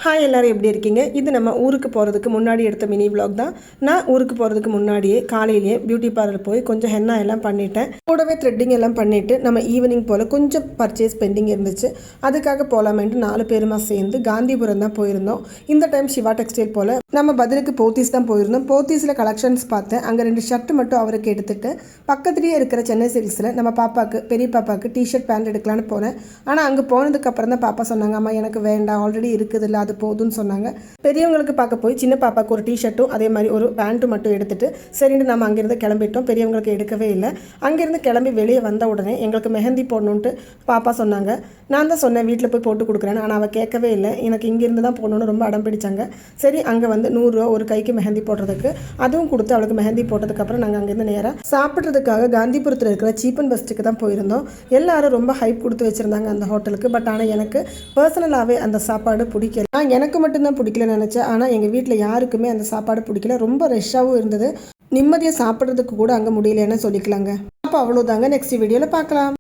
Hi எல்லோரும் எப்படி இருக்கீங்க? இது நம்ம ஊருக்கு போகிறதுக்கு முன்னாடி எடுத்த மினி விலாக் தான். நான் ஊருக்கு போகிறதுக்கு முன்னாடியே காலையிலேயே பியூட்டி பார்லர் போய் கொஞ்சம் ஹென்னா எல்லாம் பண்ணிட்டேன். கூடவே த்ரெட்டிங் எல்லாம் பண்ணிவிட்டு நம்ம ஈவினிங் போல் கொஞ்சம் பர்ச்சேஸ் பெண்டிங் இருந்துச்சு. அதுக்காக போகலாமேன்ட்டு 4 பேருமா சேர்ந்து காந்திபுரம் தான் போயிருந்தோம். இந்த டைம் சிவா டெக்ஸ்டைல் போல் நம்ம பதிலுக்கு போத்தீஸ் தான் போயிருந்தோம். போத்தீஸில் கலெக்ஷன்ஸ் பார்த்தேன். அங்கே 2 ஷர்ட் மட்டும் அவருக்கு எடுத்துகிட்டு பக்கத்துலேயே இருக்கிற சென்னை சில்க்ஸில் நம்ம பாப்பாவுக்கு பெரிய பாப்பாவுக்கு டிஷர்ட் பேண்ட் எடுக்கலான்னு போனேன். ஆனால் அங்கே போனதுக்கப்புறம் தான் பாப்பா சொன்னாங்க, அம்மா எனக்கு வேண்டாம், ஆல்ரெடி இருக்குது இல்லை, அது போதும்னு சொன்னாங்க. பெரியவங்களுக்கு பார்க்க போய் சின்ன பாப்பாவுக்கு ஒரு டிஷர்ட்டும் அதே மாதிரி ஒரு பேண்ட்டும் மட்டும் எடுத்துட்டு சரின்னு நம்ம அங்கேருந்து கிளம்பிட்டோம். பெரியவங்களுக்கு எடுக்கவே இல்லை. அங்கேருந்து கிளம்பி வெளியே வந்த உடனே எங்களுக்கு மெஹந்தி போடணுன்ட்டு பாப்பா சொன்னாங்க. நான் தான் சொன்னேன் வீட்டில் போய் போட்டு கொடுக்குறேன்னு. ஆனால் அவள் கேட்கவே இல்லை. எனக்கு இங்கேருந்து தான் போடணுன்னு ரொம்ப அடம் பிடிச்சாங்க. சரி அங்கே வந்து 100 ரூபா ஒரு கைக்கு மெஹந்தி போடுறதுக்கு, அதுவும் கொடுத்து அவளுக்கு மெஹந்தி போட்டதுக்கப்புறம் நாங்கள் அங்கேருந்து நேராக சாப்பிட்றதுக்காக காந்திபுரத்தில் இருக்கிற சீப் அண்ட் பெஸ்ட்டுக்கு தான் போயிருந்தோம். எல்லாரும் ரொம்ப ஹைப் கொடுத்து வச்சுருந்தாங்க அந்த ஹோட்டலுக்கு. பட் ஆனால் எனக்கு பர்சனலாகவே அந்த சாப்பாடு பிடிக்கல. நான் எனக்கு மட்டும்தான் பிடிக்கலன்னு நினச்சேன். ஆனால் எங்கள் வீட்டில் யாருக்குமே அந்த சாப்பாடு பிடிக்கல. ரொம்ப ரெஷ்ஷாகவும் இருந்தது. நிம்மதியாக சாப்பிட்றதுக்கு கூட அங்கே முடியலன்னு சொல்லிக்கலாங்க. அப்போ அவ்வளோதாங்க. நெக்ஸ்ட் வீடியோவில் பார்க்கலாம்.